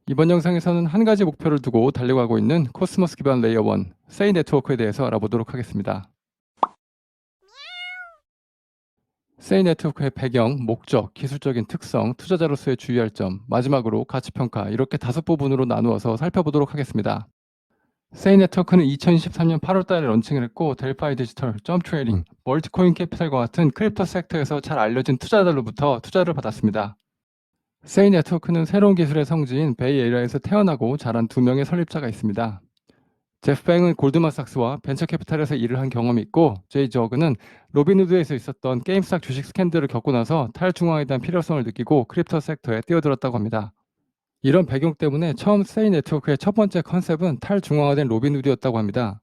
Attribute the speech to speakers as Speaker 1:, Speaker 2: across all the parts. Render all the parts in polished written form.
Speaker 1: 이번 영상에서는 한 가지 목표를 두고 달려가고 있는 코스모스 기반 레이어 1, 세이 네트워크에 대해서 알아보도록 하겠습니다. 세이 네트워크의 배경, 목적, 기술적인 특성, 투자자로서의 주의할 점, 마지막으로 가치평가 이렇게 5부분으로 나누어서 살펴보도록 하겠습니다. 세이 네트워크는 2023년 8월 달에 런칭을 했고 델파이 디지털, 점트레이딩, 멀티코인 캐피탈과 같은 크립토 섹터에서 잘 알려진 투자자들로부터 투자를 받았습니다. 세이 네트워크는 새로운 기술의 성지인 베이에리아에서 태어나고 자란 2명의 설립자가 있습니다. 제프 뱅은 골드만삭스와 벤처캐피탈에서 일을 한 경험이 있고 제이 저그는 로빈후드에서 있었던 게임스탁 주식 스캔들을 겪고 나서 탈중앙에 대한 필요성을 느끼고 크립토 섹터에 뛰어들었다고 합니다. 이런 배경 때문에 처음 세이 네트워크의 첫 번째 컨셉은 탈중앙화된 로빈후드였다고 합니다.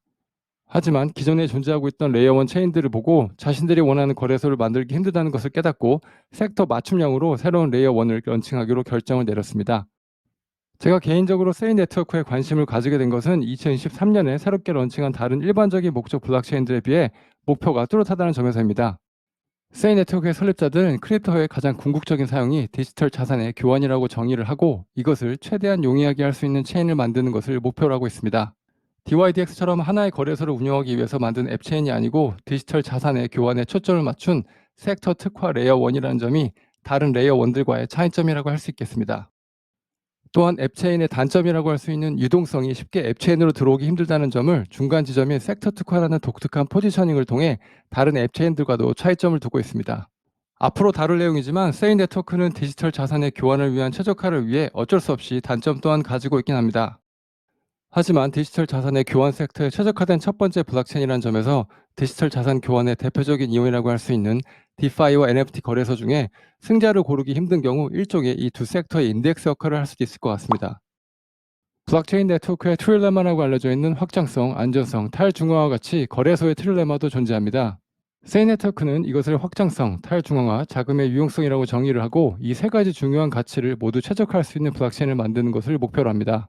Speaker 1: 하지만 기존에 존재하고 있던 레이어 1 체인들을 보고 자신들이 원하는 거래소를 만들기 힘들다는 것을 깨닫고 섹터 맞춤형으로 새로운 레이어 1을 런칭하기로 결정을 내렸습니다. 제가 개인적으로 세이 네트워크에 관심을 가지게 된 것은 2023년에 새롭게 런칭한 다른 일반적인 목적 블록체인들에 비해 목표가 뚜렷하다는 점에서입니다. 세이 네트워크의 설립자들은 크립토의 가장 궁극적인 사용이 디지털 자산의 교환이라고 정의를 하고 이것을 최대한 용이하게 할 수 있는 체인을 만드는 것을 목표로 하고 있습니다. DYDX처럼 하나의 거래소를 운영하기 위해서 만든 앱체인이 아니고 디지털 자산의 교환에 초점을 맞춘 섹터 특화 레이어 1이라는 점이 다른 레이어 1들과의 차이점이라고 할 수 있겠습니다. 또한 앱체인의 단점이라고 할 수 있는 유동성이 쉽게 앱체인으로 들어오기 힘들다는 점을 중간 지점인 섹터 특화라는 독특한 포지셔닝을 통해 다른 앱체인들과도 차이점을 두고 있습니다. 앞으로 다룰 내용이지만 세이 네트워크는 디지털 자산의 교환을 위한 최적화를 위해 어쩔 수 없이 단점 또한 가지고 있긴 합니다. 하지만 디지털 자산의 교환 섹터에 최적화된 첫 번째 블록체인이라는 점에서 디지털 자산 교환의 대표적인 이용이라고 할 수 있는 디파이와 NFT 거래소 중에 승자를 고르기 힘든 경우 일종의 이 두 섹터의 인덱스 역할을 할 수도 있을 것 같습니다. 블록체인 네트워크의 트릴레마라고 알려져 있는 확장성, 안전성, 탈중앙화 같이 거래소의 트릴레마도 존재합니다. 세이 네트워크는 이것을 확장성, 탈중앙화, 자금의 유용성이라고 정의를 하고 이 세 가지 중요한 가치를 모두 최적화할 수 있는 블록체인을 만드는 것을 목표로 합니다.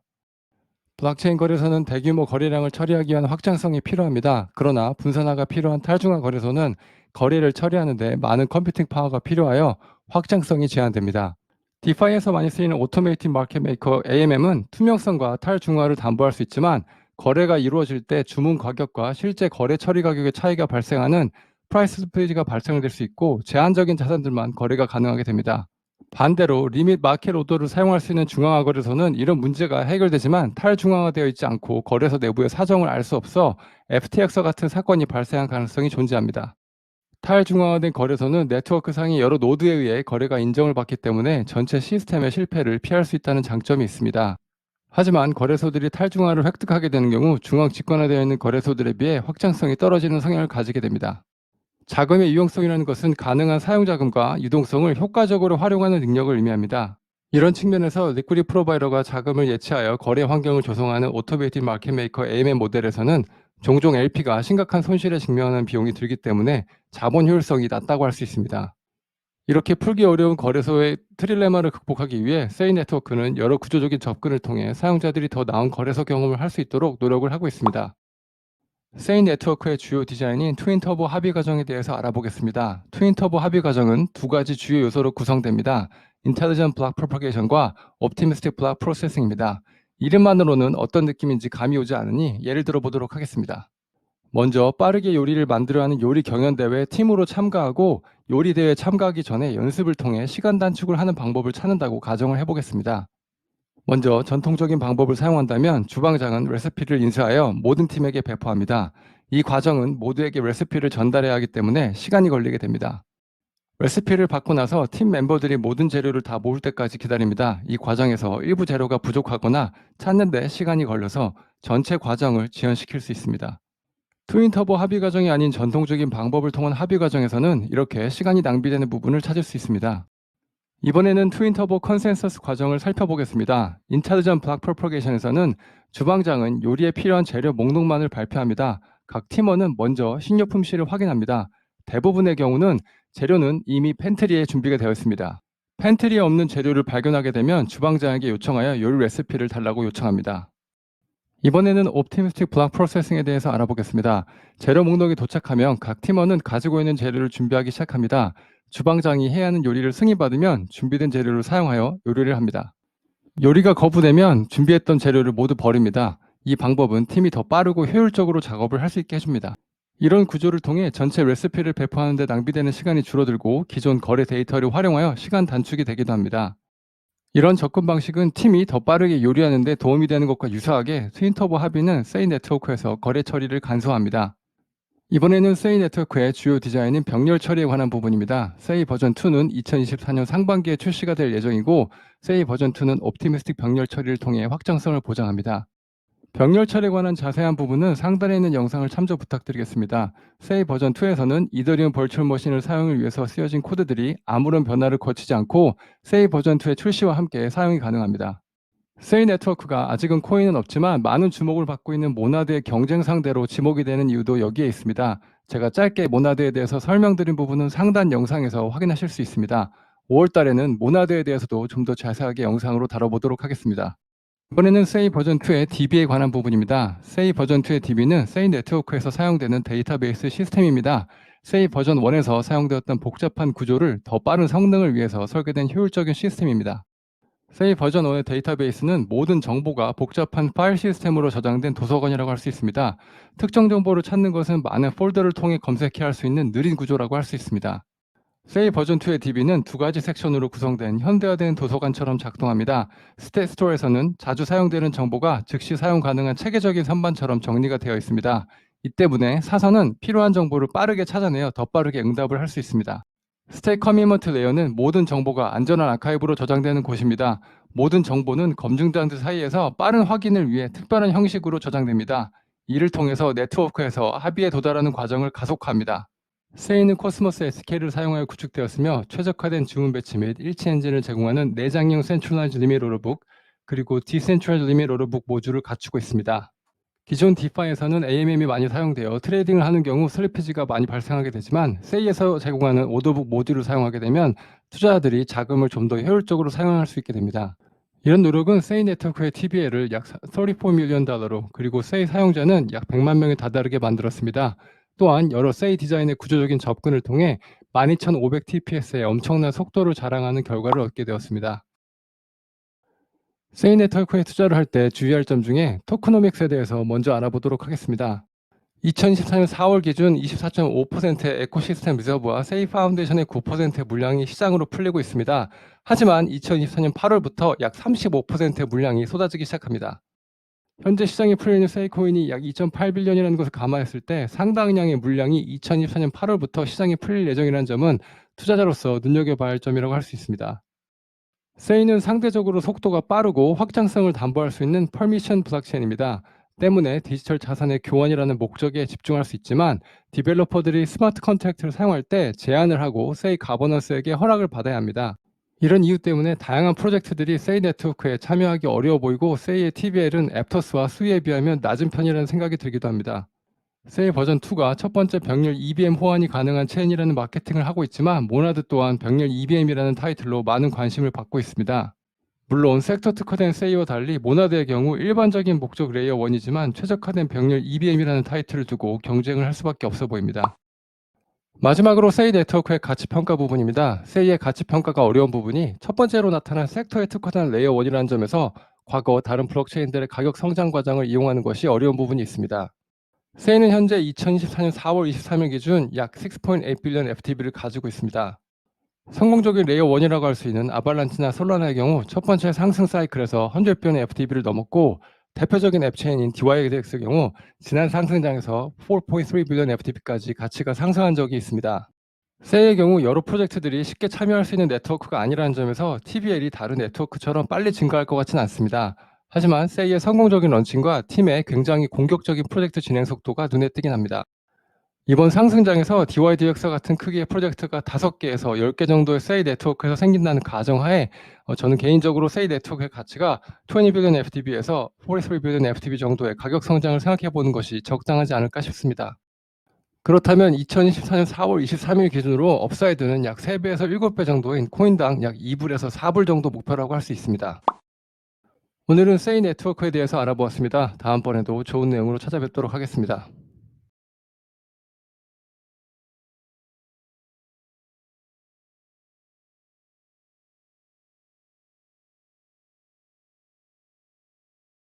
Speaker 1: 블록체인 거래소는 대규모 거래량을 처리하기 위한 확장성이 필요합니다. 그러나 분산화가 필요한 탈중앙 거래소는 거래를 처리하는 데 많은 컴퓨팅 파워가 필요하여 확장성이 제한됩니다. 디파이에서 많이 쓰이는 오토메이팅 마켓 메이커 AMM은 투명성과 탈중앙화를 담보할 수 있지만 거래가 이루어질 때 주문 가격과 실제 거래 처리 가격의 차이가 발생하는 프라이스 스프리트가 발생될 수 있고 제한적인 자산들만 거래가 가능하게 됩니다. 반대로 리밋 마켓 오더를 사용할 수 있는 중앙화 거래소는 이런 문제가 해결되지만 탈중앙화되어 있지 않고 거래소 내부의 사정을 알 수 없어 FTX 같은 사건이 발생할 가능성이 존재합니다. 탈중앙화된 거래소는 네트워크상의 여러 노드에 의해 거래가 인정을 받기 때문에 전체 시스템의 실패를 피할 수 있다는 장점이 있습니다. 하지만 거래소들이 탈중앙화를 획득하게 되는 경우 중앙 집권화되어 있는 거래소들에 비해 확장성이 떨어지는 성향을 가지게 됩니다. 자금의 유용성이라는 것은 가능한 사용자금과 유동성을 효과적으로 활용하는 능력을 의미합니다. 이런 측면에서 리퀴디 프로바이더가 자금을 예치하여 거래 환경을 조성하는 오토메이티드 마켓 메이커 AMM 모델에서는 종종 LP가 심각한 손실에 직면하는 비용이 들기 때문에 자본 효율성이 낮다고 할 수 있습니다. 이렇게 풀기 어려운 거래소의 트릴레마를 극복하기 위해 세이 네트워크는 여러 구조적인 접근을 통해 사용자들이 더 나은 거래소 경험을 할 수 있도록 노력을 하고 있습니다. 세인 네트워크의 주요 디자인인 트윈 터보 합의 과정에 대해서 알아보겠습니다. 트윈 터보 합의 과정은 두 가지 주요 요소로 구성됩니다. 인텔리전트 블록 프로퍼게이션과 옵티미스틱 블록 프로세싱입니다. 이름만으로는 어떤 느낌인지 감이 오지 않으니 예를 들어 보도록 하겠습니다. 먼저 빠르게 요리를 만들어 하는 요리 경연 대회에 팀으로 참가하고 요리 대회에 참가하기 전에 연습을 통해 시간 단축을 하는 방법을 찾는다고 가정을 해보겠습니다. 먼저 전통적인 방법을 사용한다면 주방장은 레시피를 인쇄하여 모든 팀에게 배포합니다. 이 과정은 모두에게 레시피를 전달해야 하기 때문에 시간이 걸리게 됩니다. 레시피를 받고 나서 팀 멤버들이 모든 재료를 다 모을 때까지 기다립니다. 이 과정에서 일부 재료가 부족하거나 찾는 데 시간이 걸려서 전체 과정을 지연시킬 수 있습니다. 트윈 터보 합의 과정이 아닌 전통적인 방법을 통한 합의 과정에서는 이렇게 시간이 낭비되는 부분을 찾을 수 있습니다. 이번에는 트윈 터보 컨센서스 과정을 살펴보겠습니다. 인텔리전트 블록 프로퍼게이션에서는 주방장은 요리에 필요한 재료 목록만을 발표합니다. 각 팀원은 먼저 식료품실을 확인합니다. 대부분의 경우는 재료는 이미 팬트리에 준비가 되어 있습니다. 팬트리에 없는 재료를 발견하게 되면 주방장에게 요청하여 요리 레시피를 달라고 요청합니다. 이번에는 옵티미스틱 블록 프로세싱에 대해서 알아보겠습니다. 재료 목록이 도착하면 각 팀원은 가지고 있는 재료를 준비하기 시작합니다. 주방장이 해야 하는 요리를 승인받으면 준비된 재료를 사용하여 요리를 합니다. 요리가 거부되면 준비했던 재료를 모두 버립니다. 이 방법은 팀이 더 빠르고 효율적으로 작업을 할 수 있게 해줍니다. 이런 구조를 통해 전체 레시피를 배포하는 데 낭비되는 시간이 줄어들고 기존 거래 데이터를 활용하여 시간 단축이 되기도 합니다. 이런 접근 방식은 팀이 더 빠르게 요리하는 데 도움이 되는 것과 유사하게 트윈터보 합의는 세이 네트워크에서 거래 처리를 간소화합니다. 이번에는 세이 네트워크의 주요 디자인인 병렬 처리에 관한 부분입니다. 세이 버전 2는 2024년 상반기에 출시가 될 예정이고, 세이 버전 2는 옵티미스틱 병렬 처리를 통해 확장성을 보장합니다. 병렬 처리에 관한 자세한 부분은 상단에 있는 영상을 참조 부탁드리겠습니다. 세이 버전 2에서는 이더리움 버추얼 머신을 사용을 위해서 쓰여진 코드들이 아무런 변화를 거치지 않고 세이 버전 2의 출시와 함께 사용이 가능합니다. 세이 네트워크가 아직은 코인은 없지만 많은 주목을 받고 있는 모나드의 경쟁 상대로 지목이 되는 이유도 여기에 있습니다. 제가 짧게 모나드에 대해서 설명드린 부분은 상단 영상에서 확인하실 수 있습니다. 5월 달에는 모나드에 대해서도 좀 더 자세하게 영상으로 다뤄보도록 하겠습니다. 이번에는 세이 버전 2의 DB에 관한 부분입니다. 세이 버전 2의 DB는 세이 네트워크에서 사용되는 데이터베이스 시스템입니다. 세이 버전 1에서 사용되었던 복잡한 구조를 더 빠른 성능을 위해서 설계된 효율적인 시스템입니다. 세이 버전 1의 데이터베이스는 모든 정보가 복잡한 파일 시스템으로 저장된 도서관이라고 할 수 있습니다. 특정 정보를 찾는 것은 많은 폴더를 통해 검색해야 할 수 있는 느린 구조라고 할 수 있습니다. 세이 버전 2의 DB는 두 가지 섹션으로 구성된 현대화된 도서관처럼 작동합니다. 스탯 스토어에서는 자주 사용되는 정보가 즉시 사용 가능한 체계적인 선반처럼 정리가 되어 있습니다. 이 때문에 사서는 필요한 정보를 빠르게 찾아내어 더 빠르게 응답을 할 수 있습니다. 스테이 커미먼트 레이어는 모든 정보가 안전한 아카이브로 저장되는 곳입니다. 모든 정보는 검증자들 사이에서 빠른 확인을 위해 특별한 형식으로 저장됩니다. 이를 통해서 네트워크에서 합의에 도달하는 과정을 가속화합니다. 세이는 코스모스 SK를 사용하여 구축되었으며 최적화된 주문 배치 및 일치 엔진을 제공하는 내장형 센트럴라이즈 리밋 로러북 그리고 디센트럴라이즈 리밋 로러북 모듈을 갖추고 있습니다. 기존 디파이에서는 AMM이 많이 사용되어 트레이딩을 하는 경우 슬리피지가 많이 발생하게 되지만 세이에서 제공하는 오더북 모듈을 사용하게 되면 투자자들이 자금을 좀 더 효율적으로 사용할 수 있게 됩니다. 이런 노력은 세이 네트워크의 TBL을 약 34 밀리언 달러로 그리고 세이 사용자는 약 100만 명에 다다르게 만들었습니다. 또한 여러 세이 디자인의 구조적인 접근을 통해 12500 TPS의 엄청난 속도를 자랑하는 결과를 얻게 되었습니다. 세이 네트워크에 투자를 할 때 주의할 점 중에 토크노믹스에 대해서 먼저 알아보도록 하겠습니다. 2024년 4월 기준 24.5%의 에코시스템 리저브와 세이 파운데이션의 9%의 물량이 시장으로 풀리고 있습니다. 하지만 2024년 8월부터 약 35%의 물량이 쏟아지기 시작합니다. 현재 시장에 풀리는 세이 코인이 약 2.8빌리언이라는 것을 감안했을 때 상당량의 물량이 2024년 8월부터 시장에 풀릴 예정이라는 점은 투자자로서 눈여겨봐야 할 점이라고 할 수 있습니다. 세이는 상대적으로 속도가 빠르고 확장성을 담보할 수 있는 퍼미션 블록체인입니다. 때문에 디지털 자산의 교환이라는 목적에 집중할 수 있지만 디벨로퍼들이 스마트 컨트랙트를 사용할 때 제한을 하고 세이 가버넌스에게 허락을 받아야 합니다. 이런 이유 때문에 다양한 프로젝트들이 세이 네트워크에 참여하기 어려워 보이고 세이의 TVL은 앱터스와 수위에 비하면 낮은 편이라는 생각이 들기도 합니다. 세이 버전 2가 첫 번째 병렬 EBM 호환이 가능한 체인이라는 마케팅을 하고 있지만 모나드 또한 병렬 EBM이라는 타이틀로 많은 관심을 받고 있습니다. 물론 섹터 특화된 세이와 달리 모나드의 경우 일반적인 목적 레이어 1이지만 최적화된 병렬 EBM이라는 타이틀을 두고 경쟁을 할 수밖에 없어 보입니다. 마지막으로 세이 네트워크의 가치평가 부분입니다. 세이의 가치평가가 어려운 부분이 첫 번째로 나타난 섹터에 특화된 레이어 1이라는 점에서 과거 다른 블록체인들의 가격 성장 과정을 이용하는 것이 어려운 부분이 있습니다. 세이는 현재 2024년 4월 23일 기준 약 6.8 빌리언 FTB를 가지고 있습니다. 성공적인 레이어 1이라고 할 수 있는 아발란치나 솔라나의 경우 첫 번째 상승 사이클에서 100빌리언 FTB를 넘었고 대표적인 앱체인인 DYDX의 경우 지난 상승장에서 4.3 빌리언 FTB까지 가치가 상승한 적이 있습니다. 세이의 경우 여러 프로젝트들이 쉽게 참여할 수 있는 네트워크가 아니라는 점에서 TVL이 다른 네트워크처럼 빨리 증가할 것 같지는 않습니다. 하지만 세이의 성공적인 런칭과 팀의 굉장히 공격적인 프로젝트 진행 속도가 눈에 띄긴 합니다. 이번 상승장에서 DYDX 같은 크기의 프로젝트가 5개에서 10개 정도의 세이 네트워크에서 생긴다는 가정하에 저는 개인적으로 세이 네트워크의 가치가 20빌리언 FTB에서 43빌리언 FTB 정도의 가격 성장을 생각해보는 것이 적당하지 않을까 싶습니다. 그렇다면 2024년 4월 23일 기준으로 업사이드는 약 3배에서 7배 정도인 코인당 약 2불에서 4불 정도 목표라고 할 수 있습니다. 오늘은 세이 네트워크에 대해서 알아보았습니다. 다음번에도 좋은 내용으로 찾아뵙도록 하겠습니다.